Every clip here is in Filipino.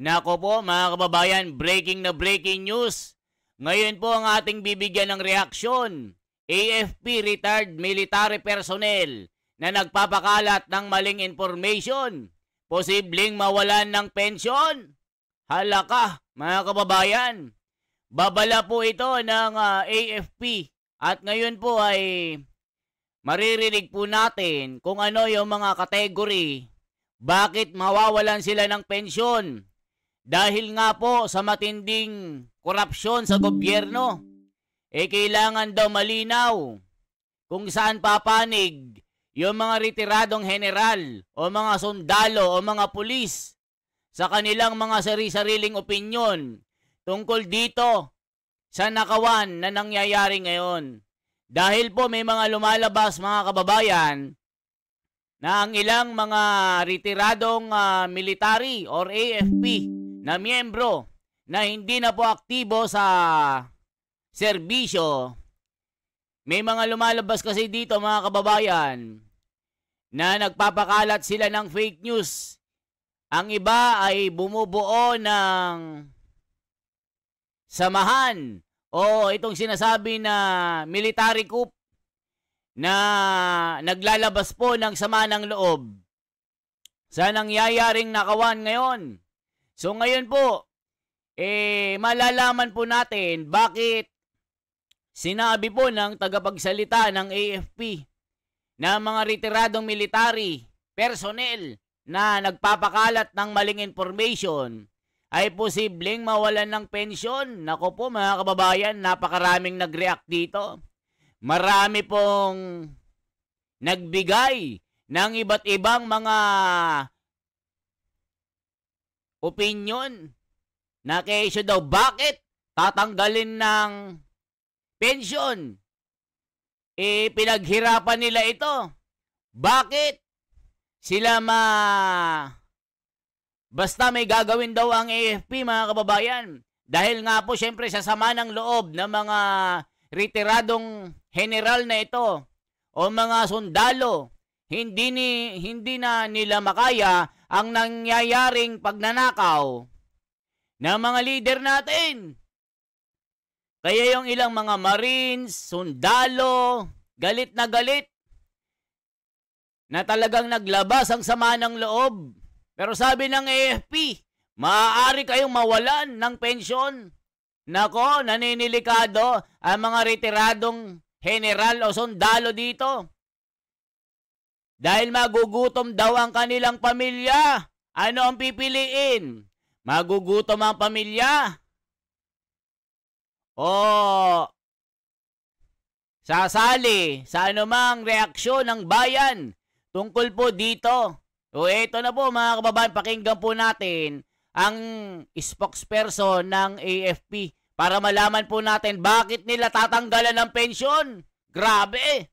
Nako po mga kababayan, breaking na breaking news. Ngayon po ang ating bibigyan ng reaksyon. AFP retired military personnel na nagpapakalat ng maling information. Posibleng mawalan ng pensyon. Halaka mga kababayan. Babala po ito ng AFP. At ngayon po ay maririnig po natin kung ano yung mga kategory. Bakit mawawalan sila ng pensyon? Dahil nga po sa matinding korupsyon sa gobyerno, kailangan daw malinaw kung saan papanig yung mga retiradong general o mga sundalo o mga pulis sa kanilang mga sari-sariling opinyon tungkol dito sa nakawan na nangyayari ngayon. Dahil po may mga lumalabas mga kababayan na ang ilang mga retiradong military or AFP na miyembro na hindi na po aktibo sa serbisyo. May mga lumalabas kasi dito mga kababayan na nagpapakalat sila ng fake news. Ang iba ay bumubuo ng samahan o itong sinasabi na military coup na naglalabas po ng sama ng loob sa nangyayaring nakawan ngayon. So ngayon po, malalaman po natin bakit sinabi po ng tagapagsalita ng AFP na mga retiradong military personnel na nagpapakalat ng maling information ay posibleng mawalan ng pensyon. Nako po mga kababayan, napakaraming nag-react dito. Marami pong nagbigay ng iba't ibang mga opinion na kesyo daw bakit tatanggalin ng pensyon. Pinaghirapan nila ito. Bakit sila basta may gagawin daw ang AFP mga kababayan. Dahil nga po syempre sa sama ng loob ng mga retiradong general na ito o mga sundalo, hindi na nila makaya ang nangyayaring pagnanakaw ng mga leader natin. Kaya yung ilang mga Marines, sundalo, galit na talagang naglabas ang sama ng loob. Pero sabi ng AFP, maaari kayong mawalan ng pensyon. Nako, naninilikado ang mga retiradong general o sundalo dito. Dahil magugutom daw ang kanilang pamilya. Ano ang pipiliin? Magugutom ang pamilya o sasali sa anumang reaksyon ng bayan tungkol po dito. O eto na po mga kababayan, pakinggan po natin ang spokesperson ng AFP para malaman po natin bakit nila tatanggalan ng pensyon. Grabe!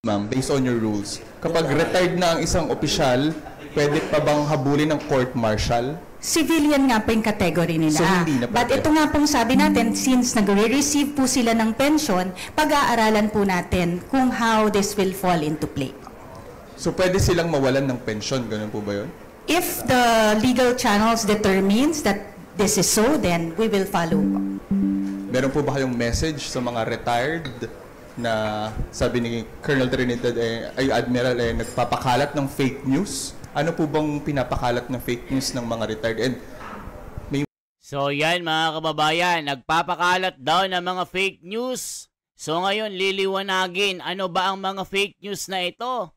Ma'am, based on your rules, kapag retired na ang isang opisyal, pwede pa bang habulin ng court-martial? Civilian nga po yung category nila. So, hindi na But ito nga pong sabi natin, since nagre-receive po sila ng pension, pag-aaralan po natin kung how this will fall into play. So pwede silang mawalan ng pension, ganun po ba yun? If the legal channels determines that this is so, then we will follow. Meron po ba kayong message sa mga retired na sabi ni Colonel Trinidad ay Admiral nagpapakalat ng fake news? Ano po bang pinapakalat ng fake news ng mga retired? And so yan mga kababayan, nagpapakalat daw ng mga fake news. So ngayon liliwanagin, ano ba ang mga fake news na ito?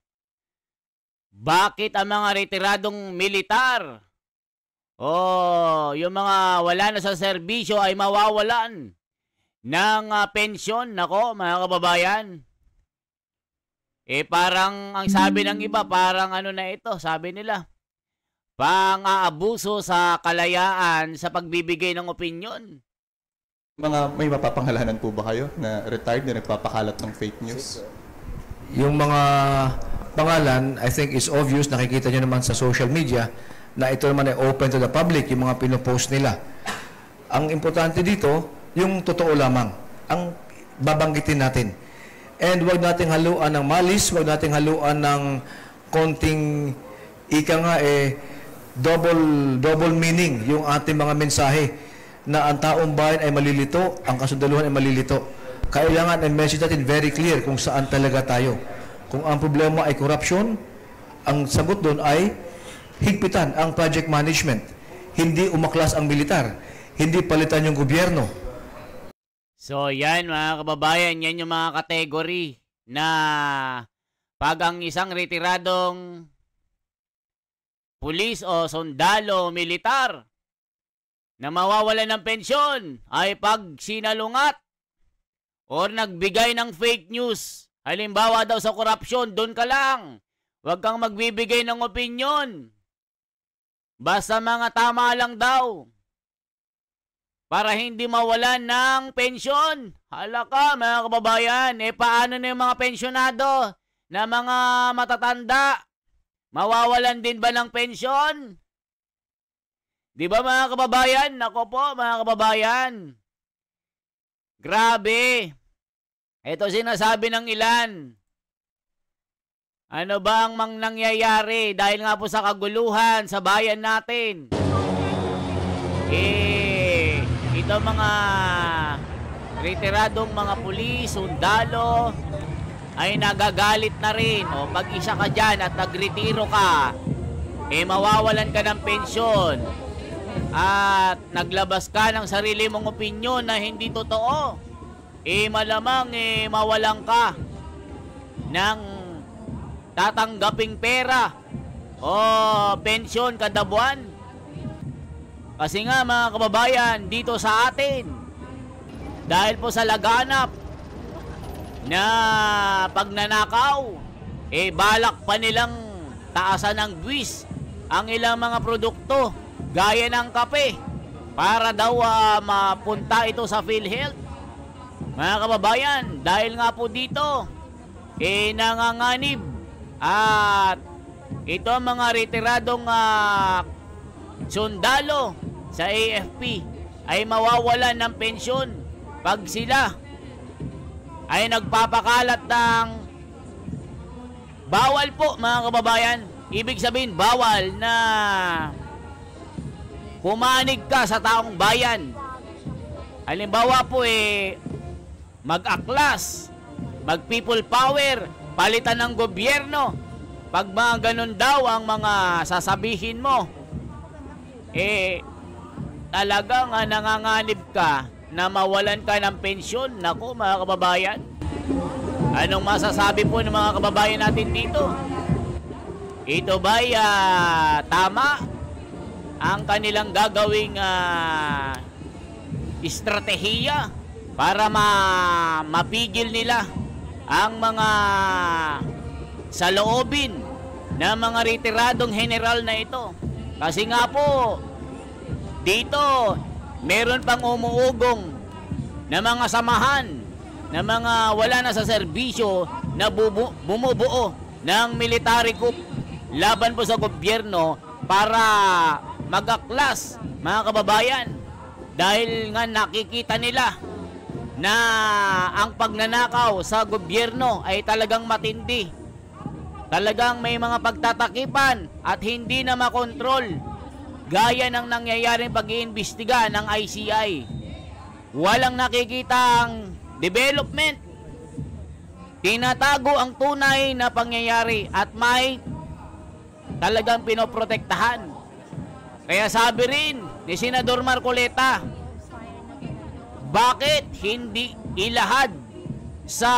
Bakit ang mga retiradong militar o yung mga wala na sa serbisyo ay mawawalan ng pensyon? Nako mga kababayan, parang ang sabi ng iba, parang ano na ito, sabi nila, pang-aabuso sa kalayaan sa pagbibigay ng opinyon. May mapapangalanan po ba kayo na retired na nagpapakalat ng fake news? Yung mga pangalan, I think is obvious, nakikita nyo naman sa social media na ito naman ay open to the public, yung mga pinopost nila. Ang importante dito, yung totoo lamang, ang babanggitin natin. And huwag nating haluan ng malis, huwag nating haluan ng konting ika nga double meaning yung ating mga mensahe na ang taong bayan ay malilito, ang kasundaluhan ay malilito. Kailangan i-message natin very clear kung saan talaga tayo. Kung ang problema ay corruption, ang sagot doon ay higpitan ang project management. Hindi umaklas ang militar. Hindi palitan yung gobyerno. So yan mga kababayan, yan yung mga kategory na pag ang isang retiradong pulis o sundalo militar na mawawala ng pensyon ay pag sinalungat or nagbigay ng fake news. Halimbawa daw sa korupsyon, doon ka lang. Huwag kang magbibigay ng opinyon. Basta mga tama lang daw. Para hindi mawalan ng pensyon. Hala ka mga kababayan, paano na yung mga pensyonado na mga matatanda? Mawawalan din ba ng pensyon? Di ba mga kababayan? Nako po mga kababayan. Grabe. Ito sinasabi ng ilan. Ano ba ang nangyayari dahil nga po sa kaguluhan sa bayan natin? Ito mga retiradong mga pulis, sundalo, ay nagagalit na rin. O pag isa ka dyan at nagretiro ka, mawawalan ka ng pensyon. At naglabas ka ng sarili mong opinyon na hindi totoo. Malamang mawalan ka ng tatanggaping pera o pensyon kada buwan. Kasi nga mga kababayan, dito sa atin, dahil po sa laganap na pagnanakaw, balak pa nilang taasan ng buwis ang ilang mga produkto, gaya ng kape, para daw mapunta ito sa PhilHealth. Mga kababayan, dahil nga po dito, nanganganib at ito ang mga retiradong sundalo sa AFP ay mawawalan ng pensyon pag sila ay nagpapakalat ng bawal po mga kababayan. Ibig sabihin bawal na pumanig ka sa taong bayan. Halimbawa po mag-aklas, mag-people power, palitan ng gobyerno. Pag mga ganun daw ang mga sasabihin mo, talagang nanganganib ka na mawalan ka ng pensyon. Naku mga kababayan, anong masasabi po ng mga kababayan natin dito? Ito ba'y tama ang kanilang gagawing estratehiya para mapigil nila ang mga saloobin ng mga retiradong general na ito? Kasi nga po, dito, meron pang umuugong na mga samahan, na mga wala na sa serbisyo, na bumubuo ng military coup laban po sa gobyerno para mag-aklas, mga kababayan. Dahil nga nakikita nila na ang pagnanakaw sa gobyerno ay talagang matindi. Talagang may mga pagtatakipan at hindi na makontrol, gaya ng nangyayaring pag-iimbestiga ng ICI. Walang nakikitang development. Tinatago ang tunay na pangyayari at may talagang pinoprotektahan. Kaya sabi rin ni Senador Marcoleta, bakit hindi ilahad sa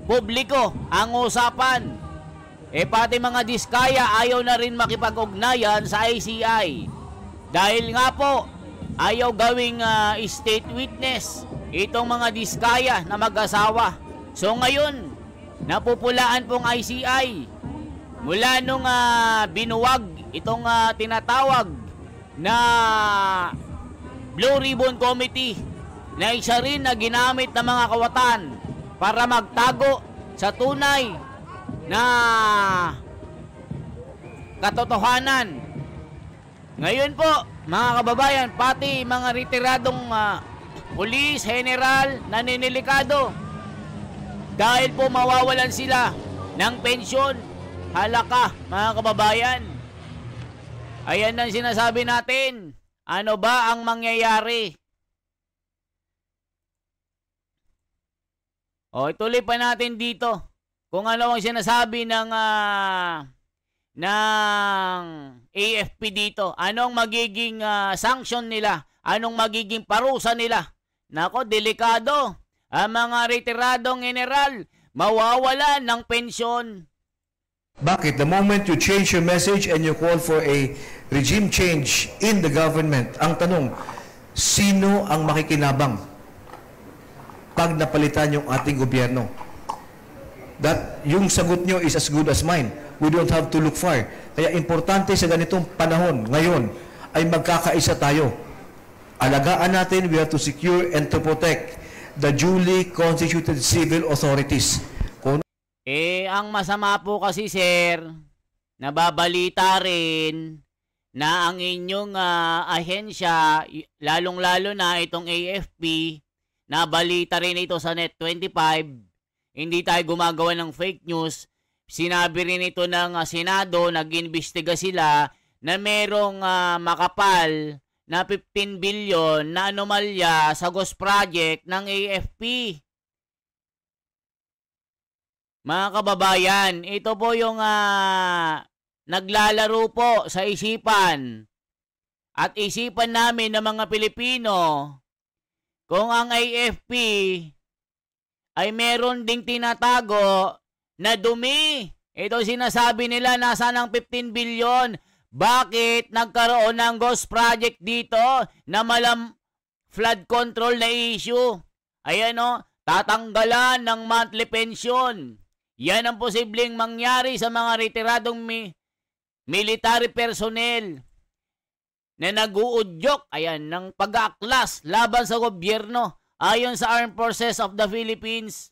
publiko ang usapan? Pati mga diskaya ayaw na rin makipag-ugnayan sa ICI. Dahil nga po, ayaw gawing state witness itong mga diskaya na mag-asawa. So ngayon, napupulaan pong ICI mula nung binuwag itong tinatawag na Blue Ribbon Committee, na isa rin na ginamit ng mga kawatan para magtago sa tunay na katotohanan. Ngayon po, mga kababayan, pati mga retiradong pulis, general, naninilikado dahil po mawawalan sila ng pensyon. Halaka, mga kababayan. Ayan ang sinasabi natin. Ano ba ang mangyayari? O, ituloy pa natin dito. Kung ano ang sinasabi ng AFP dito. Anong magiging sanction nila? Anong magiging parusa nila? Nako, delikado. Ang mga retiradong general, mawawalan ng pensyon. Bakit? The moment you change your message and you call for a regime change in the government, ang tanong, sino ang makikinabang pag napalitan yung ating gobyerno? Yung sagot nyo is as good as mine. We don't have to look far. Kaya importante sa ganitong panahon, ngayon, ay magkakaisa tayo. Alagaan natin, we have to secure and to protect the duly constituted civil authorities. Ang masama po kasi, sir, nababalita rin na ang inyong ahensya, lalong-lalo na itong AFP, nabalita rin ito sa Net25, hindi tayo gumagawa ng fake news. Sinabi rin ito ng Senado, nag-imbestiga sila na merong makapal na 15 billion na anomalya sa Ghost Project ng AFP. Mga kababayan, ito po yung naglalaro po sa isipan at isipan namin ng mga Pilipino kung ang AFP ay meron ding tinatago na dumi. Ito sinasabi nila nasa ng 15 billion. Bakit nagkaroon ng Ghost Project dito na flood control na issue? Ayan o, tatanggalan ng monthly pension. Yan ang posibleng mangyari sa mga retiradong military personnel na nag-uudyok ng pag-aaklas laban sa gobyerno ayon sa Armed Forces of the Philippines.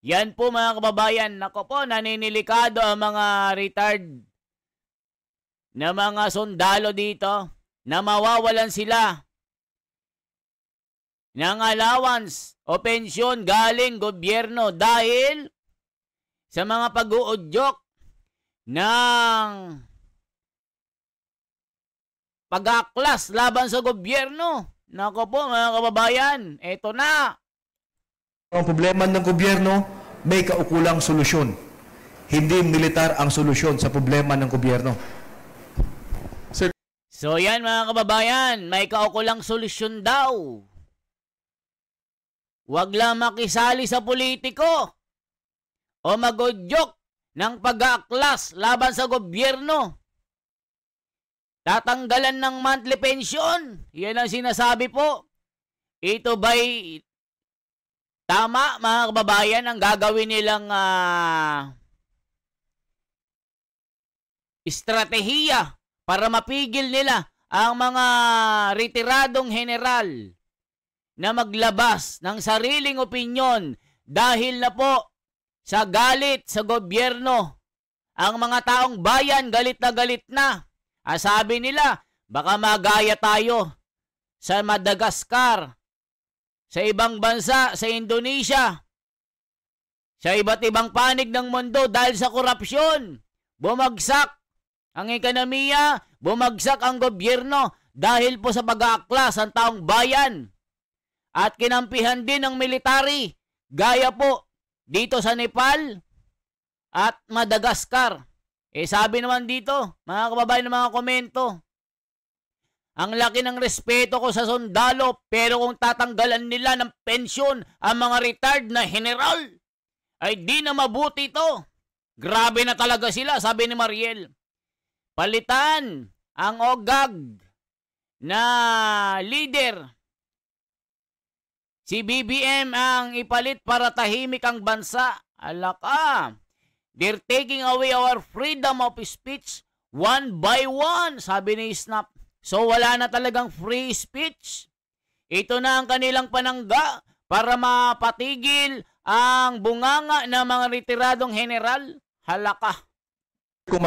Yan po mga kababayan, nako po, naninilikado ang mga retired na mga sundalo dito na mawawalan sila ng allowance o pensyon galing gobyerno dahil sa mga pag-uudyok ng pag-aaklas laban sa gobyerno. Nako po mga kababayan, eto na. Ang problema ng gobyerno, may kaukulang solusyon. Hindi militar ang solusyon sa problema ng gobyerno. So yan mga kababayan, may kaukulang solusyon daw. Huwag lang makisali sa politiko o mag-udyok ng pag-aaklas laban sa gobyerno. Tatanggalan ng monthly pension. Yan ang sinasabi po. Ito ba'y tama mga kababayan ang gagawin nilang estratehiya para mapigil nila ang mga retiradong general na maglabas ng sariling opinyon dahil na po sa galit sa gobyerno. Ang mga taong bayan galit na galit na. Sabi nila, baka magaya tayo sa Madagascar, sa ibang bansa, sa Indonesia, sa iba't ibang panig ng mundo dahil sa korupsyon. Bumagsak ang ekonomiya, bumagsak ang gobyerno dahil po sa pag-aaklas ang taong bayan. At kinampihan din ng military, gaya po dito sa Nepal at Madagascar. Sabi naman dito, mga kababayan ng mga komento, ang laki ng respeto ko sa sundalo, pero kung tatanggalan nila ng pensyon ang mga retired na general, ay di na mabuti ito. Grabe na talaga sila, sabi ni Mariel. Palitan ang OGAG na leader. Si BBM ang ipalit para tahimik ang bansa. Alaka. They're taking away our freedom of speech one by one, sabi ni Snap. So wala na talagang free speech. Ito na ang kanilang panangga para mapatigil ang bunganga ng mga retiradong general. Halaka. Kung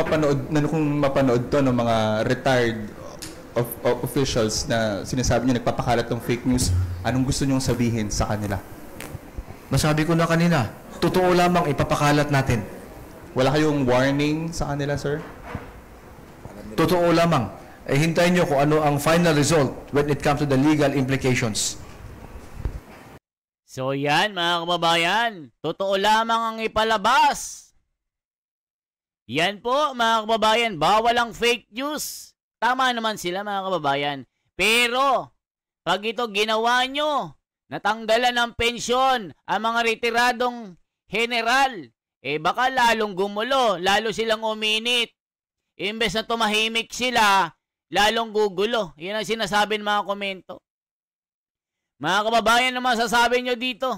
mapanood to ng mga retired officials na sinasabi niyo nagpapakalat ng fake news, anong gusto niyong sabihin sa kanila? Masabi ko na kanina, totoo lamang ipapakalat natin. Wala kayong warning sa kanila, sir? totoo lamang. Hintayin nyo kung ano ang final result when it comes to the legal implications. So yan mga kababayan, totoo lamang ang ipalabas. Yan po mga kababayan, bawal ang fake news. Tama naman sila mga kababayan. Pero pag ito ginawa nyo, natanggalan ng pensyon ang mga retiradong general, baka lalong gumulo, lalo silang uminit. Imbes na tumahimik sila, lalong gugulo. Yan ang sinasabi ng mga komento. Mga kababayan, ano masasabi nyo dito?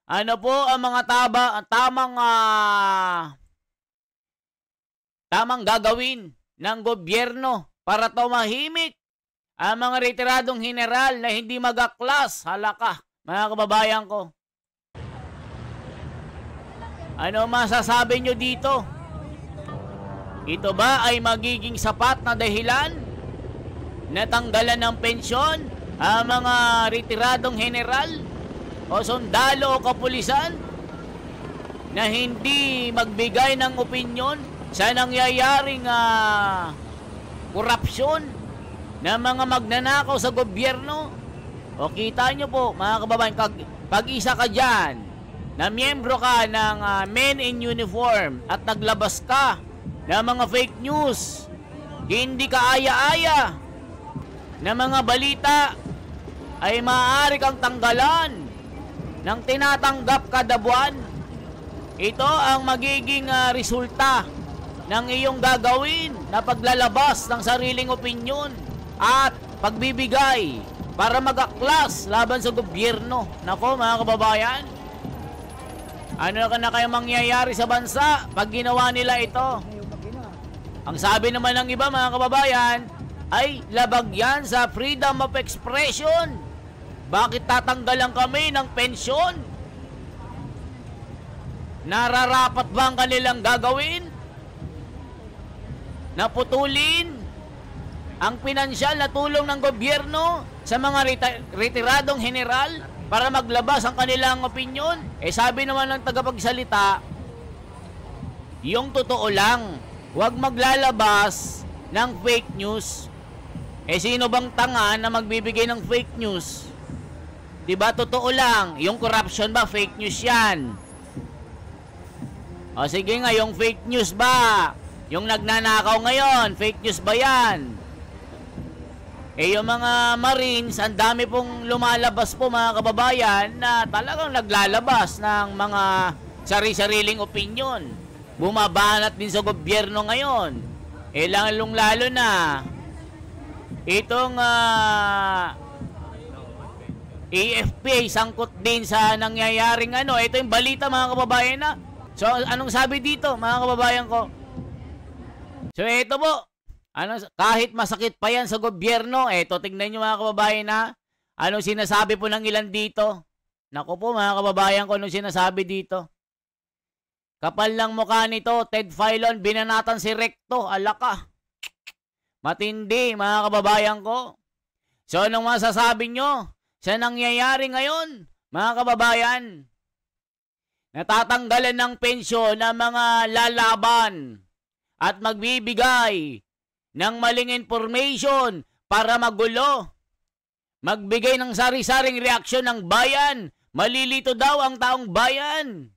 Ano po ang mga tamang gagawin ng gobyerno para tumahimik ang mga retiradong general na hindi mag-aklas? Halaka, mga kababayan ko. Ano masasabi nyo dito? Ito ba ay magiging sapat na dahilan na tanggalan ng pensyon ang mga retiradong general o sundalo o kapulisan na hindi magbigay ng opinyon sa nangyayaring korupsyon ng mga magnanakaw sa gobyerno? O kita nyo po mga kababayan, pag isa ka dyan na miyembro ka ng men in uniform at naglabas ka ng mga fake news, hindi ka aya-aya na mga balita, ay maaari kang tanggalan ng tinatanggap kada buwan. Ito ang magiging resulta ng iyong gagawin na paglalabas ng sariling opinyon at pagbibigay para mag-aklas laban sa gobyerno. Nako mga kababayan, ano na kaya mangyayari sa bansa pag ginawa nila ito? Ang sabi naman ng iba mga kababayan, ay labag yan sa freedom of expression. Bakit tatanggalan kami ng pensyon? Nararapat ba ang kanilang gagawin? Naputulin ang pinansyal na tulong ng gobyerno sa mga retiradong general para maglabas ang kanilang opinyon? Sabi naman ng tagapagsalita, yung totoo lang, huwag maglalabas ng fake news. Sino bang tanga na magbibigay ng fake news? Diba totoo lang? Yung corruption ba, fake news yan? O sige nga, yung fake news ba? Yung nagnanakaw ngayon, fake news ba yan? Yung mga Marines, ang dami pong lumalabas po mga kababayan na talagang naglalabas ng mga sari-sariling opinyon. Bumabanat din sa gobyerno ngayon. Lalong-lalo na itong AFP sangkot din sa nangyayaring ito yung balita mga kababayan na. So anong sabi dito mga kababayan ko? So ito po, kahit masakit pa yan sa gobyerno, tignan nyo mga kababayan na anong sinasabi po ng ilan dito. Naku po mga kababayan ko, anong sinasabi dito. Kapal lang mukha nito, Ted Filon, binanatan si Recto, alaka. Matindi, mga kababayan ko. So, anong masasabi nyo sa nangyayari ngayon, mga kababayan? Natatanggalan ng pensyon ng mga lalaban at magbibigay ng maling information para magulo. Magbigay ng sari-saring reaksyon ng bayan. Malilito daw ang taong bayan.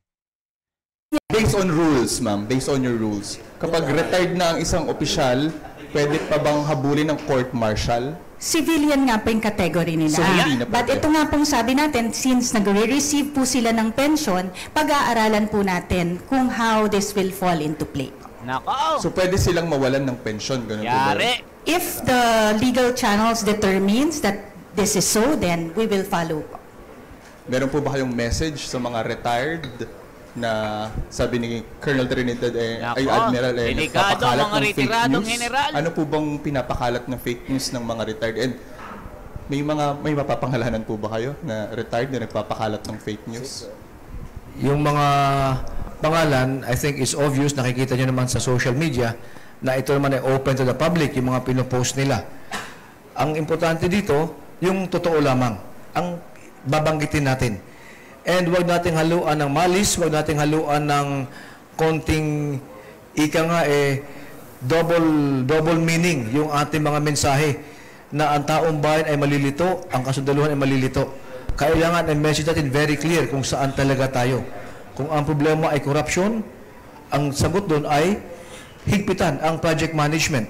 Based on rules, ma'am, based on your rules, kapag retired na ang isang opisyal, pwede pa bang habulin ng court-martial? Civilian nga po yung category nila. So, hindi na But pwede. ito nga pong sabi natin, since nagre-receive po sila ng pension, pag-aaralan po natin kung how this will fall into play. Nako! So pwede silang mawalan ng pension, ganun po ba? Yari! If the legal channels determines that this is so, then we will follow. Meron po ba kayong message sa mga retired na sabi ni Colonel Trinidad ay Admiral delikado nagpapakalat mga ng fake retiradong news? general. Ano po bang pinapakalat ng fake news ng mga retired? And may mapapangalanan po ba kayo na retired na nagpapakalat ng fake news? Yung mga pangalan, I think is obvious, nakikita nyo naman sa social media na ito naman ay open to the public, yung mga pinopost nila. Ang importante dito, yung totoo lamang, ang babanggitin natin. And wag nating haluan ng malis, wag nating haluan ng konting double meaning yung ating mga mensahe na ang taong bayan ay malilito, ang kasundaluhan ay malilito. Kailangan ang message natin very clear kung saan talaga tayo. Kung ang problema ay corruption, ang sagot doon ay higpitan ang project management.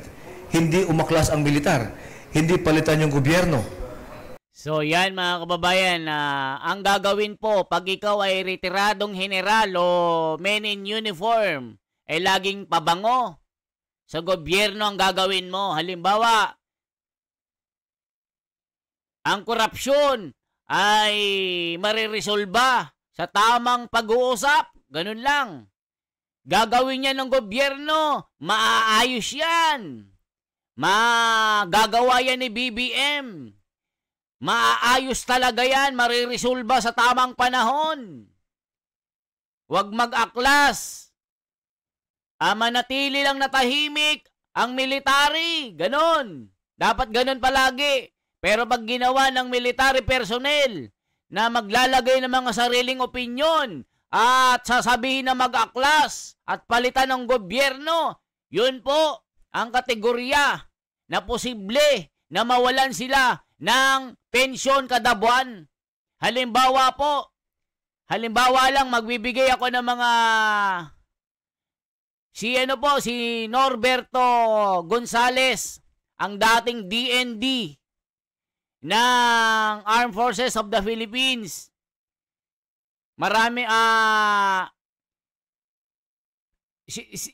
Hindi umaklas ang militar. Hindi palitan yung gobyerno. So yan mga kababayan, ang gagawin po pag ikaw ay retiradong general o men in uniform, ay laging pabango sa gobyerno ang gagawin mo. Halimbawa, ang korupsyon ay mariresolba sa tamang pag-uusap. Ganun lang. Gagawin niya ng gobyerno, maaayos yan. Magagawa yan ni BBM. Maaayos talaga yan, mariresolba sa tamang panahon. Huwag mag-aklas. Manatili lang natahimik ang military. Ganon. Dapat ganon palagi. Pero pag ginawa ng military personnel na maglalagay ng mga sariling opinyon at sasabihin na mag-aklas at palitan ng gobyerno, yun po ang kategorya na posible na mawalan sila ng pensyon kada buwan. Halimbawa lang magbibigay ako ng mga si Norberto Gonzales, ang dating DND ng Armed Forces of the Philippines. Marami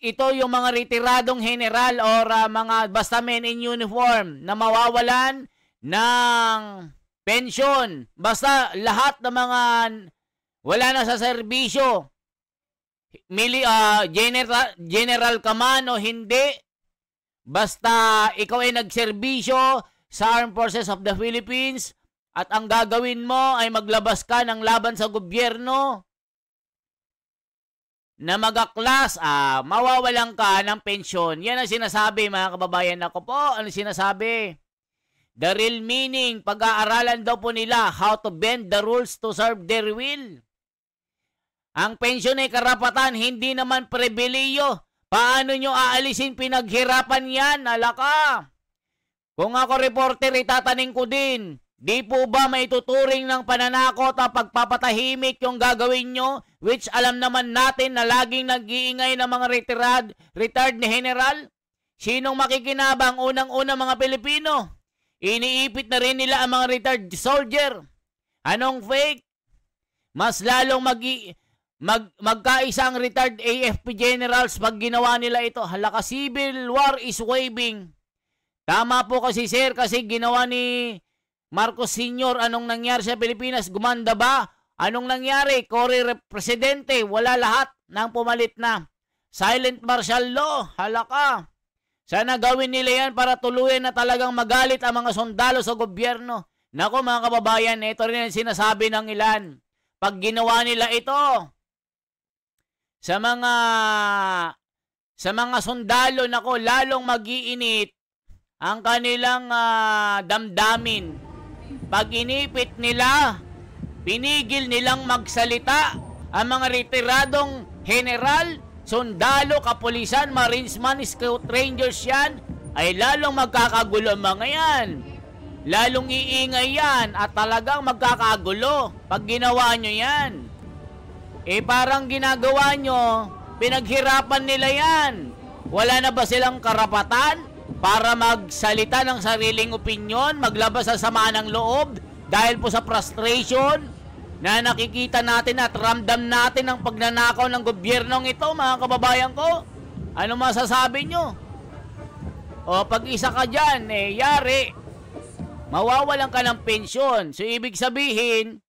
ito yung mga retiradong general or mga basta men in uniform na mawawalan ng pension. Basta lahat ng mga wala na sa serbisyo. General ka man o hindi. Basta ikaw ay nagserbisyo sa Armed Forces of the Philippines at ang gagawin mo ay maglabas ka ng laban sa gobyerno na mag-aklas, mawawalan ka ng pensyon. Yan ang sinasabi mga kababayan. Ako po, ano sinasabi? The real meaning, pag-aaralan daw po nila how to bend the rules to serve their will. Ang pensyon ay karapatan, hindi naman pribileyo. Paano nyo aalisin pinaghirapan yan? Alaka. Kung ako reporter, itataning ko din. Di po ba may tuturing ng pananakot at pagpapatahimik yung gagawin nyo? Which alam naman natin na laging nag-iingay ng mga retired na general? Sinong makikinabang? Unang-unang mga Pilipino. Iniipit na rin nila ang mga retired soldier. Anong fake? Mas lalong magkaisa ang retired AFP generals pag ginawa nila ito. Halaka, civil war is waving. Tama po kasi sir, kasi ginawa ni Marcos Sr. Anong nangyari sa Pilipinas? Gumanda ba? Anong nangyari? Presidente, wala lahat nang pumalit na. Silent martial law, halaka. Sana gawin nila yan para tuluyan na talagang magalit ang mga sundalo sa gobyerno. Nako mga kababayan, ito rin ang sinasabi ng ilan. Pag ginawa nila ito, sa mga sundalo, nako, lalong mag-iinit ang kanilang damdamin. Pag inipit nila, pinigil nilang magsalita ang mga retiradong general, sundalo, kapulisan, marinesman, scout rangers yan, ay lalong magkakagulo mga yan. Lalong iingay yan at talagang magkakagulo pag ginawa nyo yan. Parang ginagawa nyo, pinaghirapan nila yan. Wala na ba silang karapatan para magsalita ng sariling opinyon, maglabas sa sama ng loob dahil po sa frustration na nakikita natin at ramdam natin ang pagnanakaw ng gobyernong ito, mga kababayan ko? Ano masasabi nyo? O pag isa ka dyan, yari, mawawalan ka ng pensyon. So ibig sabihin,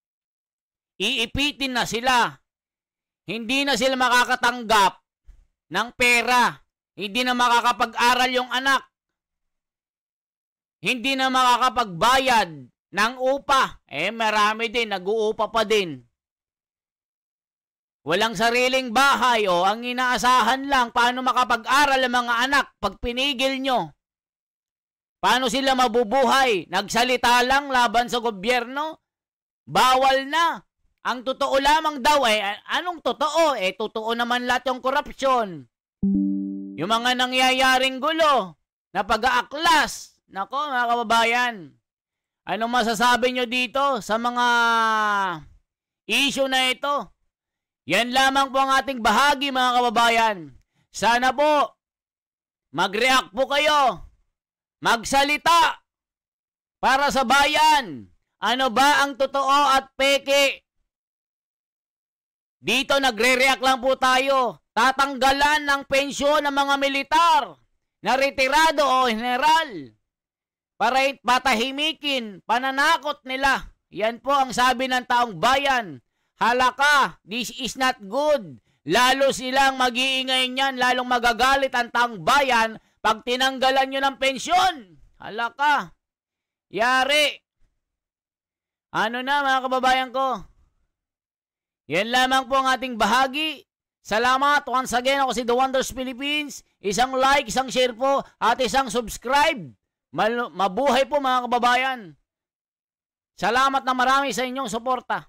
iipitin na sila. Hindi na sila makakatanggap ng pera. Hindi na makakapag-aral yung anak. Hindi na makakapagbayad ng upa. Marami din, nag-uupa pa din. Walang sariling bahay, ang inaasahan lang, paano makapag-aral ang mga anak pag pinigil nyo? Paano sila mabubuhay? Nagsalita lang laban sa gobyerno? Bawal na. Ang totoo lamang daw, anong totoo? Totoo naman lahat yung korupsyon. Yung mga nangyayaring gulo na pag-aaklas. Nako, mga kababayan. Anong masasabi nyo dito sa mga issue na ito? Yan lamang po ang ating bahagi, mga kababayan. Sana po, mag-react po kayo. Magsalita para sa bayan. Ano ba ang totoo at peke? Dito nagre-react lang po tayo. Tatanggalan ng pensyon ng mga militar na retirado o general para patahimikin, pananakot nila. Yan po ang sabi ng taong bayan. Halaka, this is not good. Lalo silang mag-iingay niyan, lalong magagalit ang taong bayan pag tinanggalan nyo ng pensyon. Halaka. Yari. Ano na mga kababayan ko? Yan lamang po ang ating bahagi. Salamat. Once again, ako si The Wonders Philippines. Isang like, isang share po, at isang subscribe. Mabuhay po mga kababayan. Salamat na marami sa inyong suporta.